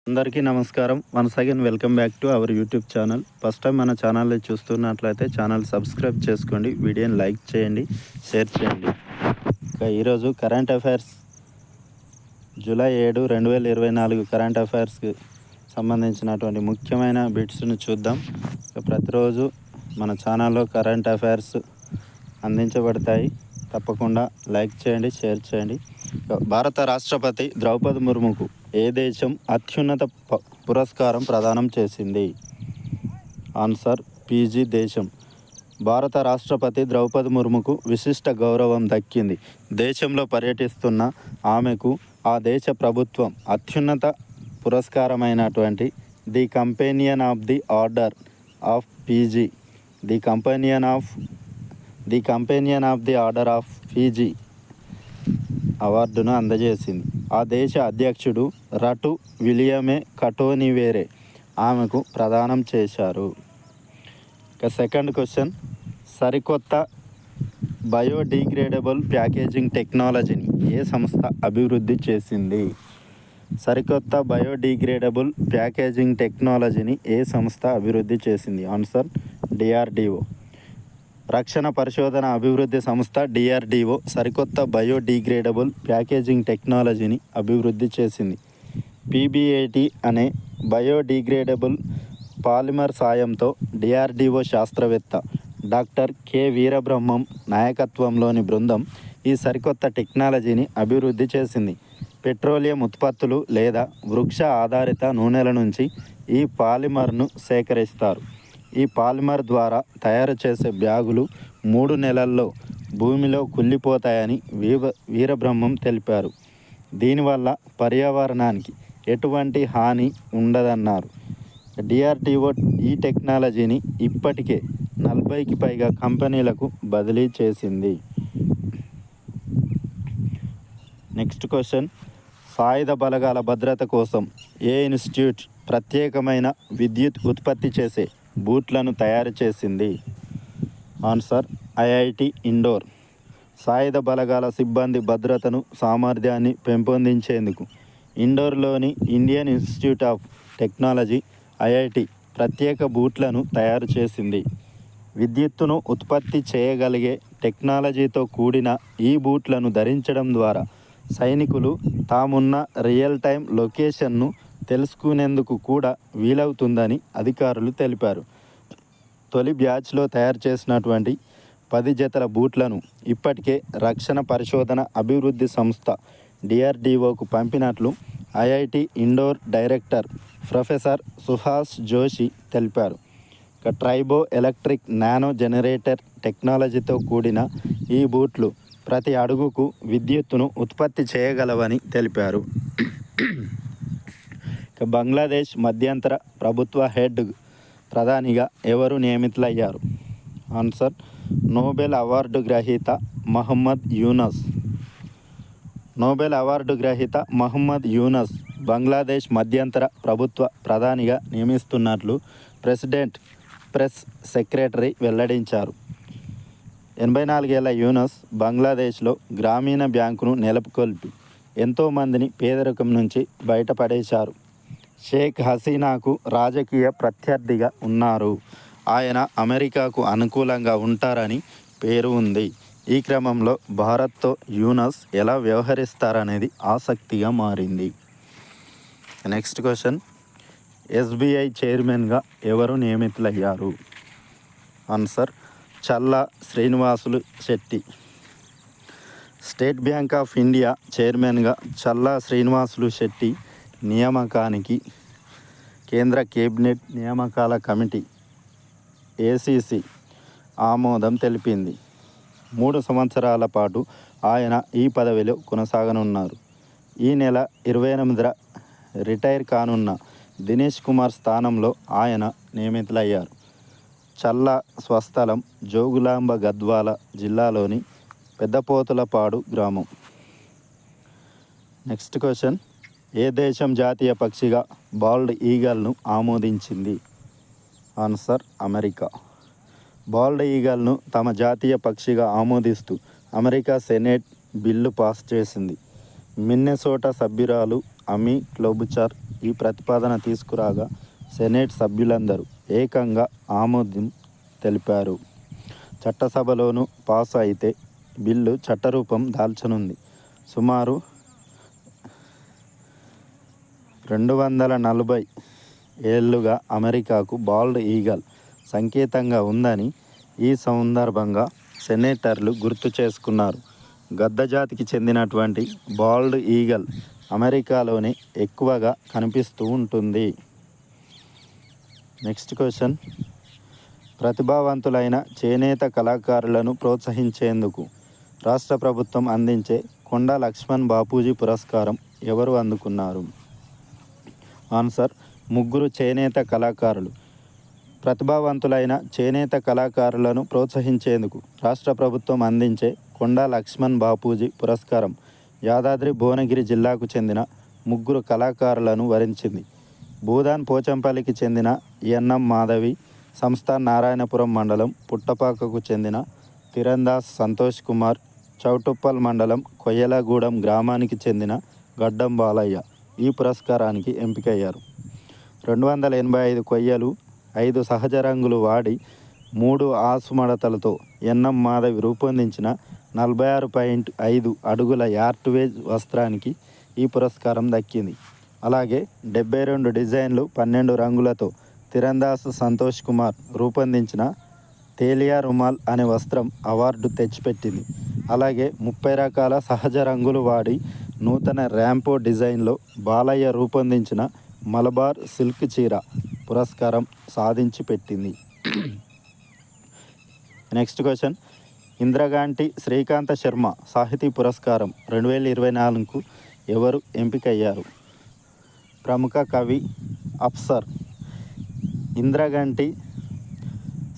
అందరికీ నమస్కారం. Once again welcome back to our YouTube channel. First time మన ఛానల్ని చూస్తున్నట్లయితే ఛానల్ సబ్స్క్రైబ్ చేసుకోండి, వీడియోని లైక్ చేయండి, షేర్ చేయండి. ఇక ఈరోజు కరెంట్ అఫైర్స్ జూలై 7, 2024 కరెంట్ అఫైర్స్కి సంబంధించినటువంటి ముఖ్యమైన బిట్స్ను చూద్దాం. ఇక ప్రతిరోజు మన ఛానల్లో కరెంట్ అఫైర్స్ అందించబడతాయి. తప్పకుండా లైక్ చేయండి, షేర్ చేయండి. భారత రాష్ట్రపతి ద్రౌపది ముర్ముకు ఏ దేశం అత్యున్నత పురస్కారం ప్రదానం చేసింది? ఆన్సర్ పీజీ దేశం. భారత రాష్ట్రపతి ద్రౌపది ముర్ముకు విశిష్ట గౌరవం దక్కింది. దేశంలో పర్యటిస్తున్న ఆమెకు ఆ దేశ ప్రభుత్వం అత్యున్నత పురస్కారమైనటువంటి the companion of the order of Fiji the order of Fiji అవార్డును అందజేసింది. ఆ దేశ అధ్యక్షుడు రటు విలియమే కటోనివేరే ఆమెకు ప్రదానం చేశారు. ఇక సెకండ్ క్వశ్చన్, సరికొత్త బయోడిగ్రేడబుల్ ప్యాకేజింగ్ టెక్నాలజీని ఏ సంస్థ అభివృద్ధి చేసింది? సరికొత్త బయోడిగ్రేడబుల్ ప్యాకేజింగ్ టెక్నాలజీని ఏ సంస్థ అభివృద్ధి చేసింది? Answer DRDO. రక్షణ పరిశోధన అభివృద్ధి సంస్థ డిఆర్డిఓ సరికొత్త బయోడిగ్రేడబుల్ ప్యాకేజింగ్ టెక్నాలజీని అభివృద్ధి చేసింది. పీబీఏటీ అనే బయోడిగ్రేడబుల్ పాలిమర్ సాయంతో డిఆర్డిఓ శాస్త్రవేత్త డాక్టర్ కె వీరబ్రహ్మం నాయకత్వంలోని బృందం ఈ సరికొత్త టెక్నాలజీని అభివృద్ధి చేసింది. పెట్రోలియం ఉత్పత్తులు లేదా వృక్ష ఆధారిత నూనెల నుంచి ఈ పాలిమర్ను సేకరిస్తారు. ఈ పాలిమర్ ద్వారా తయారు చేసే బ్యాగులు 3 నెలల్లో భూమిలో కుళ్ళిపోతాయని వీరబ్రహ్మం తెలిపారు. దీనివల్ల పర్యావరణానికి ఎటువంటి హాని ఉండదన్నారు. డిఆర్డిఓ ఈ టెక్నాలజీని ఇప్పటికే 40కి పైగా కంపెనీలకు బదిలీ చేసింది. నెక్స్ట్ క్వశ్చన్, సాయుధ బలగాల భద్రత కోసం ఏ ఇన్స్టిట్యూట్ ప్రత్యేకమైన విద్యుత్ ఉత్పత్తి చేసే బూట్లను తయారు చేసింది? Answer IIT Indore. సాయుధ బలగాల సిబ్బంది భద్రతను, సామర్థ్యాన్ని పెంపొందించేందుకు ఇండోర్లోని Indian institute of technology IIT ప్రత్యేక బూట్లను తయారు చేసింది. విద్యుత్తును ఉత్పత్తి చేయగలిగే టెక్నాలజీతో కూడిన ఈ బూట్లను ధరించడం ద్వారా సైనికులు తామున్న రియల్ టైం లొకేషన్ను తెలుసుకునేందుకు కూడా వీలవుతుందని అధికారులు తెలిపారు. తొలి బ్యాచ్లో తయారు చేసినటువంటి 10 జతల బూట్లను ఇప్పటికే రక్షణ పరిశోధన అభివృద్ధి సంస్థ డిఆర్డిఓకు పంపినట్లు IIT Indore director professor Suhas Joshi తెలిపారు. ట్రైబో ఎలక్ట్రిక్ నానో జనరేటర్ టెక్నాలజీతో కూడిన ఈ బూట్లు ప్రతి అడుగుకు విద్యుత్తును ఉత్పత్తి చేయగలవని తెలిపారు. బంగ్లాదేశ్ మధ్యంతర ప్రభుత్వ హెడ్ ప్రధానిగా ఎవరు నియమితులయ్యారు? ఆన్సర్ నోబెల్ అవార్డు గ్రహీత మహమ్మద్ యూనస్. నోబెల్ అవార్డు గ్రహీత మహమ్మద్ యూనస్ బంగ్లాదేశ్ మధ్యంతర ప్రభుత్వ ప్రధానిగా నియమిస్తున్నట్లు ప్రెసిడెంట్ ప్రెస్ సెక్రటరీ వెల్లడించారు. 84 ఏళ్ల యూనస్ బంగ్లాదేశ్లో గ్రామీణ బ్యాంకును నెలకొల్పి ఎంతోమందిని పేదరికం నుంచి బయటపడేశారు. షేక్ హసీనాకు రాజకీయ ప్రత్యర్థిగా ఉన్నారు. ఆయన అమెరికాకు అనుకూలంగా ఉంటారని పేరు ఉంది. ఈ క్రమంలో భారత్తో యూనస్ ఎలా వ్యవహరిస్తారనేది ఆసక్తిగా మారింది. నెక్స్ట్ క్వశ్చన్, ఎస్బీఐ చైర్మన్గా ఎవరు నియమితులయ్యారు? Answer Challa Srinivasulu Shetty. State bank of India చైర్మన్గా చల్లా శ్రీనివాసులు శెట్టి నియామకానికి కేంద్ర కేబినెట్ నియామకాల కమిటీ ఏసీసీ ఆమోదం తెలిపింది. 3 సంవత్సరాల పాటు ఆయన ఈ పదవిలో కొనసాగనున్నారు. ఈ నెల 28న రిటైర్ కానున్న దినేష్ కుమార్ స్థానంలో ఆయన నియమితులయ్యారు. చల్లా స్వస్థలం జోగులాంబ గద్వాల జిల్లాలోని పెద్దపోతులపాడు గ్రామం. నెక్స్ట్ క్వశ్చన్, ఏ దేశం జాతీయ పక్షిగా బాల్డ్ ఈగల్ను ఆమోదించింది? Answer America. బాల్డ్ ఈగల్ను తమ జాతీయ పక్షిగా ఆమోదిస్తూ అమెరికా సెనేట్ బిల్లు పాస్ చేసింది. మిన్నెసోటా సభ్యురాలు అమీ క్లోబుచార్ ఈ ప్రతిపాదన తీసుకురాగా సెనేట్ సభ్యులందరూ ఏకంగా ఆమోదం తెలిపారు. చట్టసభలోనూ పాస్ అయితే బిల్లు చట్టరూపం దాల్చనుంది. సుమారు 240 ఏళ్లుగా అమెరికాకు బాల్డ్ ఈగల్ సంకేతంగా ఉందని ఈ సందర్భంగా సెనేటర్లు గుర్తు చేసుకున్నారు. గద్ద జాతికి చెందినటువంటి బాల్డ్ ఈగల్ అమెరికాలోనే ఎక్కువగా కనిపిస్తూ ఉంటుంది. నెక్స్ట్ క్వశ్చన్, ప్రతిభావంతులైన చేనేత కళాకారులను ప్రోత్సహించేందుకు రాష్ట్ర ప్రభుత్వం అందించే కొండా లక్ష్మణ్ బాపూజీ పురస్కారం ఎవరు అందుకున్నారు? ఆన్సర్, 3 చేనేత కళాకారులు. ప్రతిభావంతులైన చేనేత కళాకారులను ప్రోత్సహించేందుకు రాష్ట్ర ప్రభుత్వం అందించే కొండా లక్ష్మణ్ బాపూజీ పురస్కారం యాదాద్రి భువనగిరి జిల్లాకు చెందిన 3 కళాకారులను వరించింది. భూదాన్ పోచంపల్లికి చెందిన ఎన్ఎం మాధవి, సంస్థాన్ నారాయణపురం మండలం పుట్టపాకకు చెందిన తిరందాస్ సంతోష్ కుమార్, చౌటుప్పల్ మండలం కొయ్యలగూడెం గ్రామానికి చెందిన గడ్డం బాలయ్య ఈ పురస్కారానికి ఎంపికయ్యారు. 285 కొయ్యలు, 5 సహజ రంగులు వాడి 3 ఆసుమడతలతో ఎన్ఎం మాధవి రూపొందించిన 46.5 అడుగుల యార్ట్వేజ్ వస్త్రానికి ఈ పురస్కారం దక్కింది. అలాగే 72 డిజైన్లు 12 రంగులతో తిరందాస్ సంతోష్ కుమార్ రూపొందించిన తేలియా రుమాల్ అనే వస్త్రం అవార్డు తెచ్చిపెట్టింది. అలాగే 30 రకాల సహజ రంగులు వాడి నూతన ర్యాంపో డిజైన్లో బాలయ్య రూపొందించిన మలబార్ సిల్క్ చీర పురస్కారం సాధించి పెట్టింది. నెక్స్ట్ క్వశ్చన్, ఇంద్రగాంటి శ్రీకాంత శర్మ సాహితీ పురస్కారం 2024కు ఎవరు ఎంపికయ్యారు? ప్రముఖ కవి అప్సర్. ఇంద్రగంటి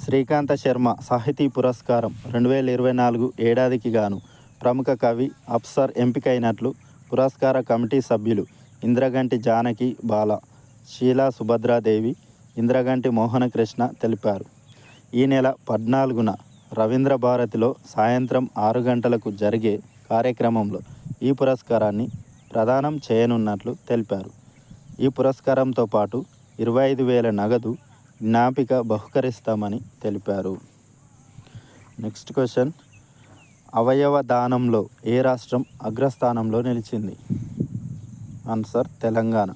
శ్రీకాంత శర్మ సాహితీ పురస్కారం 2024 ఏడాదికి గాను ప్రముఖ కవి అప్సర్ ఎంపికైనట్లు పురస్కార కమిటీ సభ్యులు ఇంద్రగంటి జానకి బాల, షీలా సుభద్రాదేవి, ఇంద్రగంటి మోహనకృష్ణ తెలిపారు. ఈ నెల 14న రవీంద్ర భారతిలో సాయంత్రం 6 గంటలకు జరిగే కార్యక్రమంలో ఈ పురస్కారాన్ని ప్రదానం చేయనున్నట్లు తెలిపారు. ఈ పురస్కారంతో పాటు 25,000 నగదు జ్ఞాపిక బహుకరిస్తామని తెలిపారు. నెక్స్ట్ క్వశ్చన్, అవయవ దానంలో ఏ రాష్ట్రం అగ్రస్థానంలో నిలిచింది? ఆన్సర్, తెలంగాణ.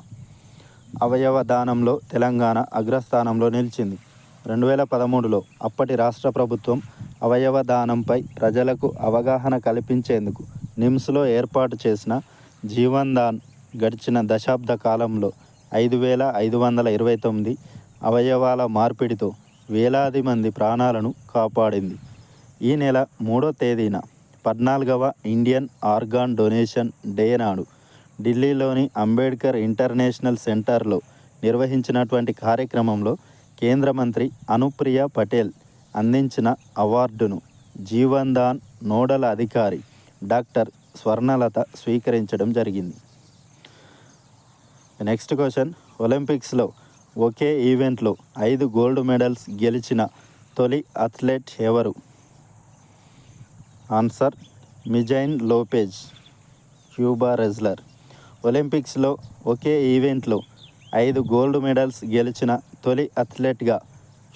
అవయవ దానంలో తెలంగాణ అగ్రస్థానంలో నిలిచింది. 2013లో అప్పటి రాష్ట్ర ప్రభుత్వం అవయవ దానంపై ప్రజలకు అవగాహన కల్పించేందుకు నిమ్స్లో ఏర్పాటు చేసిన జీవన్ దాన్ గడిచిన దశాబ్ద కాలంలో 5,529 అవయవాల మార్పిడితో వేలాది మంది ప్రాణాలను కాపాడింది. ఈ నెల 3వ తేదీన 14వ ఇండియన్ ఆర్గాన్ డొనేషన్ డే నాడు ఢిల్లీలోని అంబేద్కర్ ఇంటర్నేషనల్ సెంటర్లో నిర్వహించినటువంటి కార్యక్రమంలో కేంద్ర మంత్రి అనుప్రియ పటేల్ అందించిన అవార్డును జీవన్ దాన్ నోడల్ అధికారి డాక్టర్ స్వర్ణలత స్వీకరించడం జరిగింది. నెక్స్ట్ క్వశ్చన్, ఒలింపిక్స్లో ఒకే ఈవెంట్లో 5 గోల్డ్ మెడల్స్ గెలిచిన తొలి అథ్లెట్ ఎవరు? Answer, Mijain Lopez, Cuba wrestler. ఒలింపిక్స్లో ఒకే ఈవెంట్లో 5 గోల్డ్ మెడల్స్ గెలిచిన తొలి అథ్లెట్గా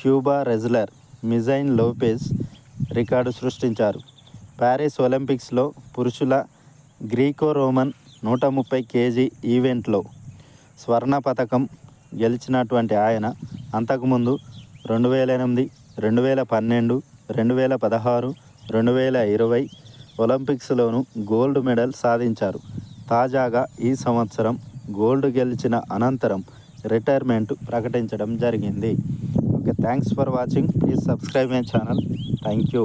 Cuba wrestler Mijain Lopez record సృష్టించారు. ప్యారిస్ ఒలింపిక్స్లో పురుషుల గ్రీకో రోమన్ 130 కేజీ ఈవెంట్లో స్వర్ణ పథకం గెలిచినటువంటి ఆయన అంతకుముందు 2008, 2012, 2016, 2020 ఒలింపిక్స్లోనూ గోల్డ్ మెడల్ సాధించారు. తాజాగా ఈ సంవత్సరం గోల్డ్ గెలిచిన అనంతరం రిటైర్మెంట్ ప్రకటించడం జరిగింది. Okay, thanks for watching. Please subscribe my channel. Thank you.